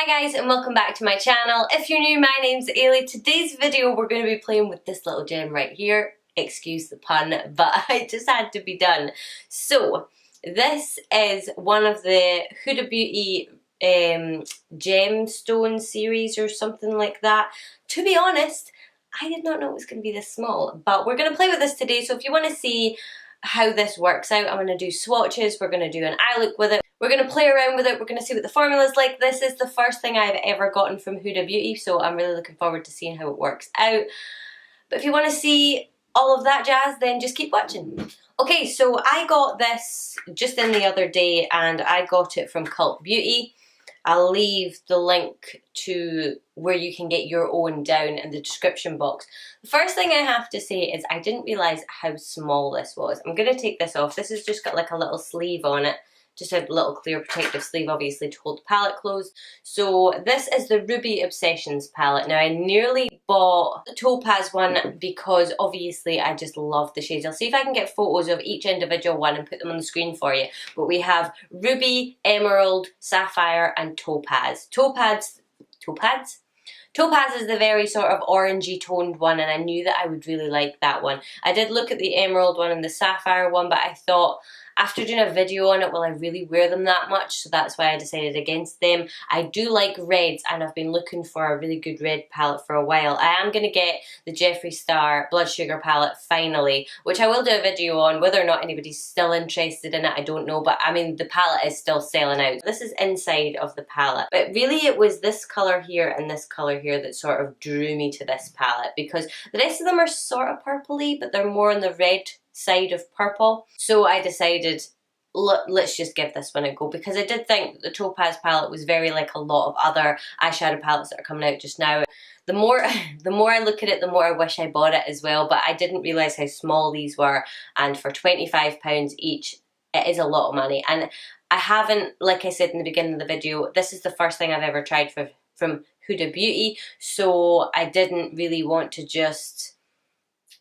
Hi guys and welcome back to my channel. If you're new, my name's Ailey. Today's video we're going to be playing with this little gem right here. Excuse the pun, but it just had to be done. So this is one of the Huda Beauty gemstone series or something like that. To be honest, I did not know it was going to be this small, but we're going to play with this today. So if you want to see how this works out, I'm going to do swatches, we're going to do an eye look with it, we're going to play around with it, we're going to see what the formula's like. This is the first thing I've ever gotten from Huda Beauty, so I'm really looking forward to seeing how it works out. But if you want to see all of that jazz, then just keep watching. Okay, so I got this just in the other day and I got it from Cult Beauty. I'll leave the link to where you can get your own down in the description box. The first thing I have to say is I didn't realise how small this was. I'm going to take this off. This has just got like a little sleeve on it. Just a little clear protective sleeve, obviously, to hold the palette closed. So this is the Ruby Obsessions palette. Now I nearly bought the Topaz one because obviously I just love the shades. I'll see if I can get photos of each individual one and put them on the screen for you. But we have Ruby, Emerald, Sapphire and Topaz. Topaz is the very sort of orangey toned one, and I knew that I would really like that one. I did look at the Emerald one and the Sapphire one, but I thought after doing a video on it, will I really wear them that much? So that's why I decided against them. I do like reds and I've been looking for a really good red palette for a while. I am going to get the Jeffree Star Blood Sugar palette finally, which I will do a video on. Whether or not anybody's still interested in it, I don't know. But I mean, the palette is still selling out. This is inside of the palette. But really it was this colour here and this colour here that sort of drew me to this palette, because the rest of them are sort of purpley, but they're more on the red side of purple. So I decided, let's just give this one a go, because I did think that the Topaz palette was very like a lot of other eyeshadow palettes that are coming out just now. The more I look at it, the more I wish I bought it as well, but I didn't realise how small these were, and for £25 each, it is a lot of money. And I haven't, like I said in the beginning of the video, this is the first thing I've ever tried from Huda Beauty, so I didn't really want to just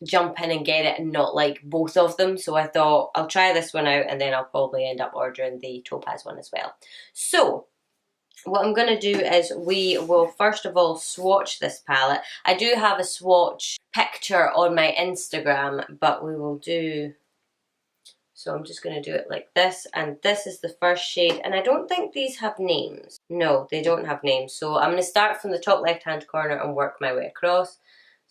jump in and get it and not like both of them. So I thought I'll try this one out and then I'll probably end up ordering the Topaz one as well. So what I'm going to do is we will first of all swatch this palette. I do have a swatch picture on my Instagram, but we will do, so I'm just going to do it like this, and this is the first shade, and I don't think these have names. No, they don't have names. So I'm going to start from the top left hand corner and work my way across.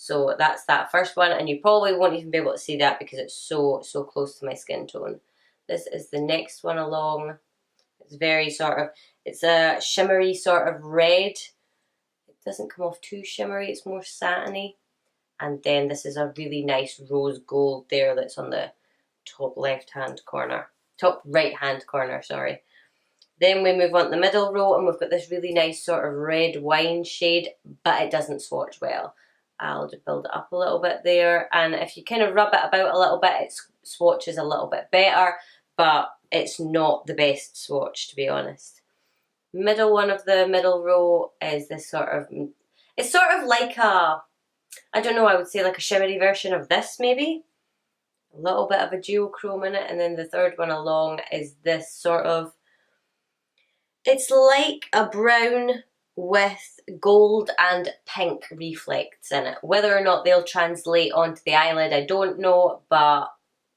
So that's that first one, and you probably won't even be able to see that because it's so close to my skin tone. This is the next one along. It's very sort of, it's a shimmery sort of red. It doesn't come off too shimmery, it's more satiny. And then this is a really nice rose gold there that's on the top left hand corner. Top right hand corner, sorry. Then we move on to the middle row and we've got this really nice sort of red wine shade, but it doesn't swatch well. I'll just build it up a little bit there, and if you kind of rub it about a little bit, it swatches a little bit better, but it's not the best swatch, to be honest. Middle one of the middle row is this sort of, it's sort of like a, I don't know, I would say like a shimmery version of this maybe. A little bit of a duochrome in it, and then the third one along is this sort of, it's like a brown with gold and pink reflects in it. Whether or not they'll translate onto the eyelid, I don't know, but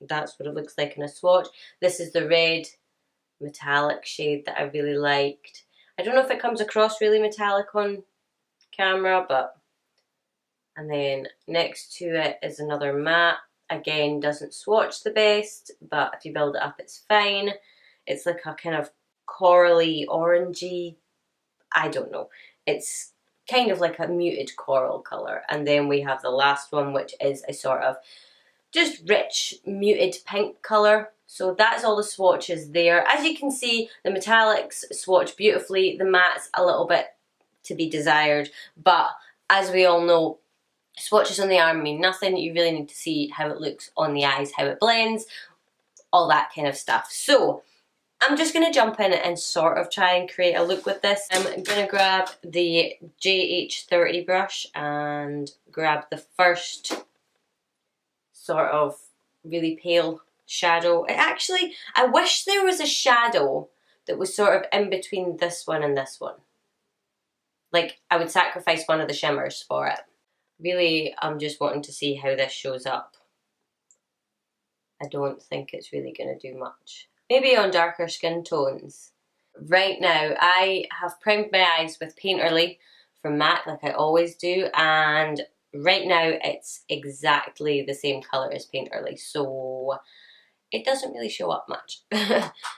that's what it looks like in a swatch. This is the red metallic shade that I really liked. I don't know if it comes across really metallic on camera, but, and then next to it is another matte. Again, doesn't swatch the best, but if you build it up, it's fine. It's like a kind of corally, orangey, I don't know. It's kind of like a muted coral colour. And then we have the last one, which is a sort of just rich, muted pink colour. So that's all the swatches there. As you can see, the metallics swatch beautifully. The mattes, a little bit to be desired. But as we all know, swatches on the arm mean nothing. You really need to see how it looks on the eyes, how it blends, all that kind of stuff. So I'm just going to jump in and sort of try and create a look with this. I'm going to grab the JH30 brush and grab the first sort of really pale shadow. Actually, I wish there was a shadow that was sort of in between this one and this one. like I would sacrifice one of the shimmers for it. Really, I'm just wanting to see how this shows up. I don't think it's really going to do much. Maybe on darker skin tones. Right now, I have primed my eyes with Painterly from MAC like I always do, and right now it's exactly the same colour as Painterly, so it doesn't really show up much.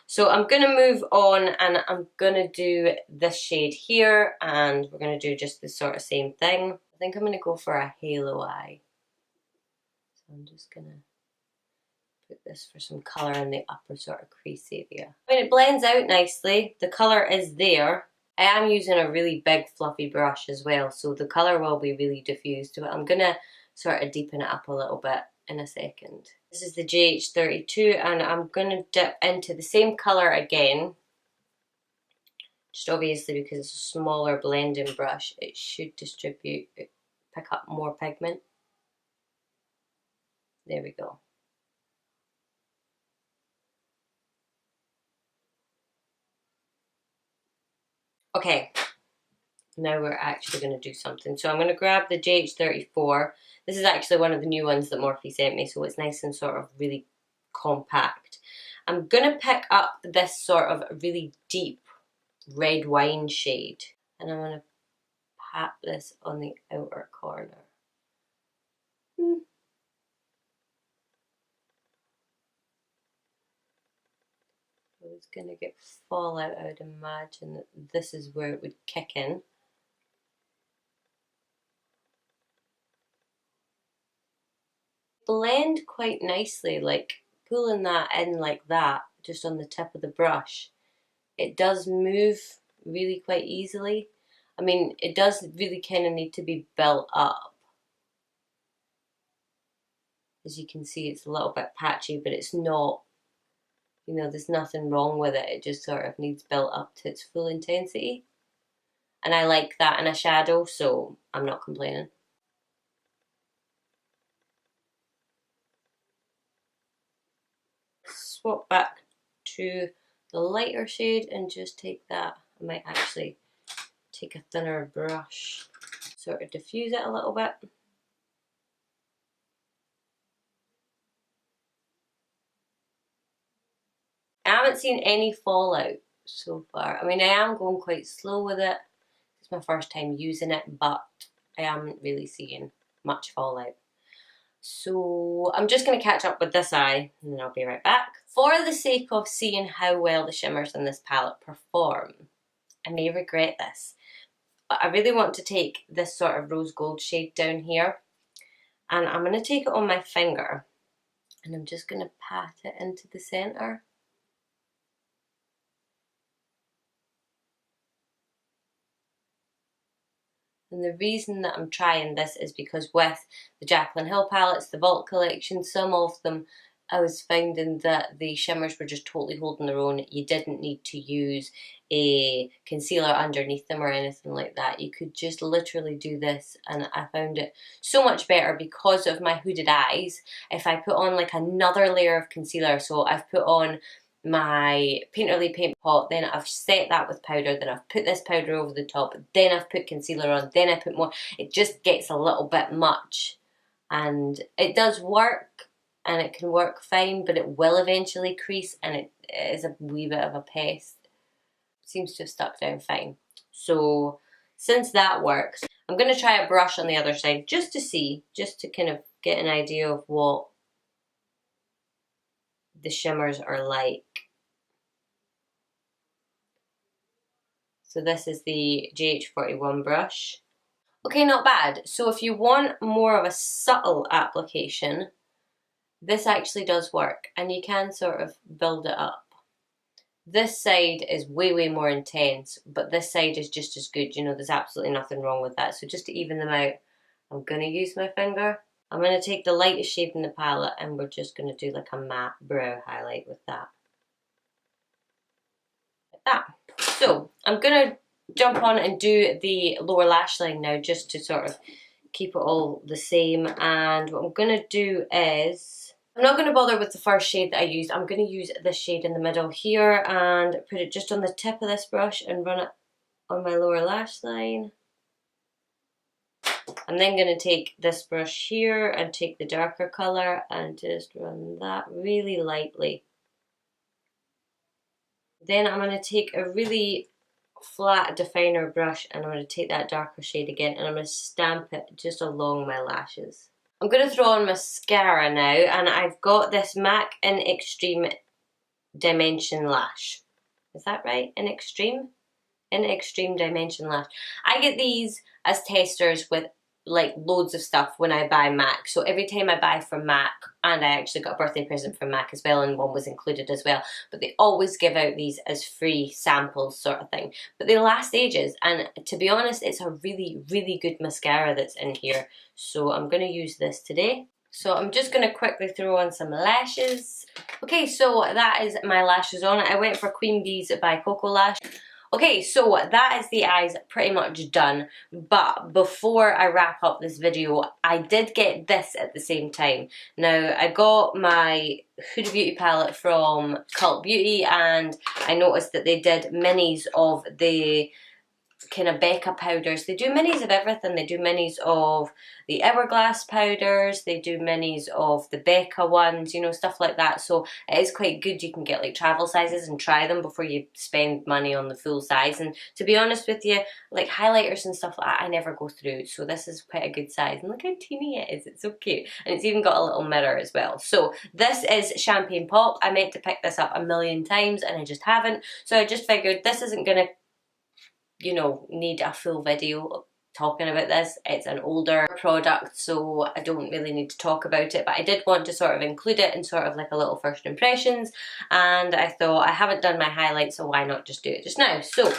So I'm going to move on and I'm going to do this shade here, and we're going to do just the sort of same thing. I think I'm going to go for a halo eye. So I'm just going to put this for some colour in the upper sort of crease area. I mean, it blends out nicely. The colour is there. I am using a really big fluffy brush as well, so the colour will be really diffused. But I'm going to sort of deepen it up a little bit in a second. This is the JH32 and I'm going to dip into the same colour again. Just obviously because it's a smaller blending brush, it should pick up more pigment. There we go. Okay, now we're actually going to do something. So I'm going to grab the JH34. This is actually one of the new ones that Morphe sent me, so it's nice and sort of really compact. I'm going to pick up this sort of really deep red wine shade, and I'm going to pat this on the outer corner. It's going to get fallout. I would imagine that this is where it would kick in. Blend quite nicely, like pulling that in like that, just on the tip of the brush. It does move really quite easily. I mean, it does really kind of need to be built up. As you can see, it's a little bit patchy, but it's not, you know, there's nothing wrong with it. It just sort of needs built up to its full intensity. And I like that in a shadow, so I'm not complaining. Swap back to the lighter shade and just take that. I might actually take a thinner brush, sort of diffuse it a little bit. I haven't seen any fallout so far. I mean, I am going quite slow with it. It's my first time using it, but I am really seeing much fallout. So I'm just going to catch up with this eye and then I'll be right back. For the sake of seeing how well the shimmers in this palette perform, I may regret this, but I really want to take this sort of rose gold shade down here, and I'm going to take it on my finger and I'm just going to pat it into the centre. And the reason that I'm trying this is because with the Jaclyn Hill palettes, the Vault collection, some of them I was finding that the shimmers were just totally holding their own. You didn't need to use a concealer underneath them or anything like that. You could just literally do this, and I found it so much better because of my hooded eyes. If I put on like another layer of concealer, so I've put on my Painterly paint pot, then I've set that with powder, then I've put this powder over the top, then I've put concealer on, then I put more. It just gets a little bit much, and it does work and it can work fine, but it will eventually crease and it is a wee bit of a pest. It seems to have stuck down fine. So since that works, I'm going to try a brush on the other side just to see, just to kind of get an idea of what the shimmers are like. So this is the JH41 brush. Okay, not bad. So if you want more of a subtle application, this actually does work, and you can sort of build it up. This side is way, way more intense, but this side is just as good. You know, there's absolutely nothing wrong with that. So just to even them out, I'm going to use my finger. I'm going to take the lightest shade in the palette and we're just going to do like a matte brow highlight with that. Like that. So I'm going to jump on and do the lower lash line now, just to sort of keep it all the same. And what I'm going to do is, I'm not going to bother with the first shade that I used. I'm going to use this shade in the middle here and put it just on the tip of this brush and run it on my lower lash line. I'm then going to take this brush here and take the darker colour and just run that really lightly. Then I'm going to take a really flat definer brush and I'm going to take that darker shade again and I'm going to stamp it just along my lashes. I'm going to throw on mascara now, and I've got this MAC in Extreme Dimension Lash. Is that right? In Extreme Dimension Lash. I get these as testers with like loads of stuff when I buy MAC. So every time I buy from MAC, and I actually got a birthday present from MAC as well, and one was included as well, but they always give out these as free samples sort of thing. But they last ages, and to be honest, it's a really, really good mascara that's in here. So I'm going to use this today. So I'm just going to quickly throw on some lashes. Okay, so that is my lashes on. I went for Queen Bees by Coco Lash. Okay, so that is the eyes pretty much done, but before I wrap up this video, I did get this at the same time. Now, I got my Huda Beauty palette from Cult Beauty, and I noticed that they did minis of the kind of Becca powders. They do minis of everything. They do minis of the Hourglass powders, they do minis of the Becca ones, you know, stuff like that. So it is quite good. You can get like travel sizes and try them before you spend money on the full size. And to be honest with you, like highlighters and stuff like that, I never go through. So this is quite a good size. And look how teeny it is. It's so cute. And it's even got a little mirror as well. So this is Champagne Pop. I meant to pick this up a million times and I just haven't. So I just figured this isn't going to, you know, need a full video talking about this. It's an older product, so I don't really need to talk about it, but I did want to sort of include it in sort of like a little first impressions, and I thought I haven't done my highlights, so why not just do it just now. So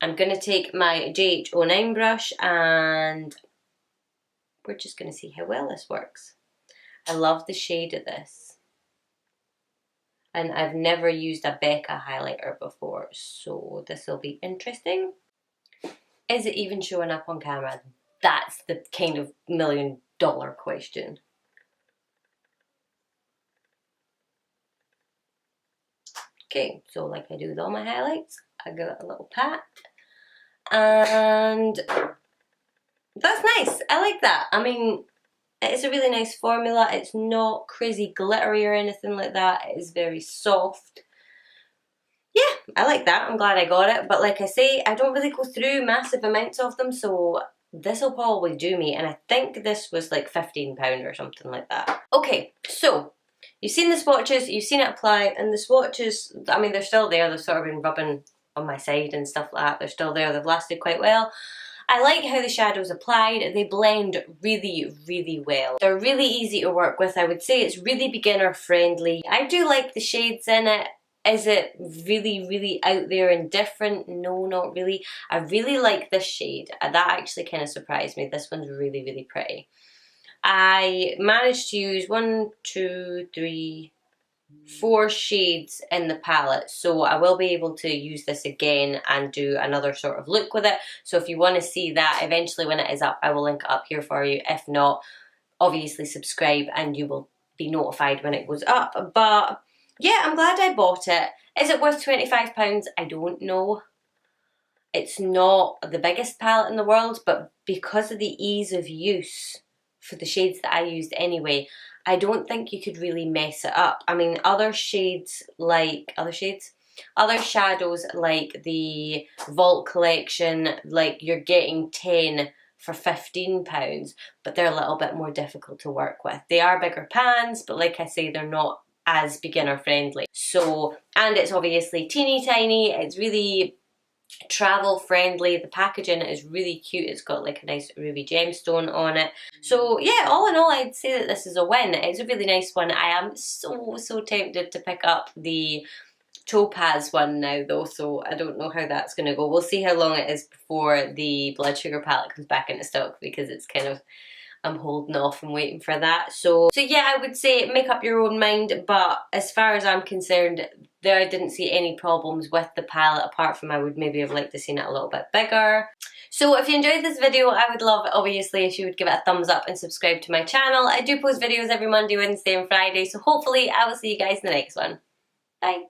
I'm going to take my JH09 brush and we're just going to see how well this works. I love the shade of this. And I've never used a Becca highlighter before, so this will be interesting. Is it even showing up on camera? That's the kind of million-dollar question. Okay, so like I do with all my highlights, I give it a little pat. And that's nice. I like that. I mean, it's a really nice formula. It's not crazy glittery or anything like that. It is very soft. Yeah, I like that. I'm glad I got it. But like I say, I don't really go through massive amounts of them, so this will probably do me. And I think this was like £15 or something like that. Okay, so you've seen the swatches, you've seen it apply, and the swatches, I mean, they're still there. They've sort of been rubbing on my side and stuff like that. They're still there. They've lasted quite well. I like how the shadows applied. They blend really, really well. They're really easy to work with. I would say it's really beginner friendly. I do like the shades in it. Is it really, really out there and different? No, not really. I really like this shade. That actually kind of surprised me. This one's really, really pretty. I managed to use 1, 2, 3, 4 shades in the palette, so I will be able to use this again and do another sort of look with it. So if you want to see that eventually when it is up, I will link it up here for you. If not, obviously subscribe and you will be notified when it goes up. But yeah, I'm glad I bought it. Is it worth £25? I don't know. It's not the biggest palette in the world, but because of the ease of use for the shades that I used anyway, I don't think you could really mess it up. I mean, other shades like, other shadows like the Vault collection, like you're getting 10 for £15, but they're a little bit more difficult to work with. They are bigger pans, but like I say, they're not as beginner friendly. So, and it's obviously teeny tiny, it's really travel friendly. The packaging is really cute. It's got like a nice ruby gemstone on it. So yeah, all in all, I'd say that this is a win. It's a really nice one. I am so tempted to pick up the Topaz one now though, so I don't know how that's going to go. We'll see how long it is before the blood sugar palette comes back into stock, because it's kind of, I'm holding off and waiting for that. So yeah, I would say make up your own mind, but as far as I'm concerned, there I didn't see any problems with the palette, apart from I would maybe have liked to seen it a little bit bigger. So if you enjoyed this video, I would love, obviously, if you would give it a thumbs up and subscribe to my channel. I do post videos every Monday, Wednesday and Friday, so hopefully I will see you guys in the next one. Bye!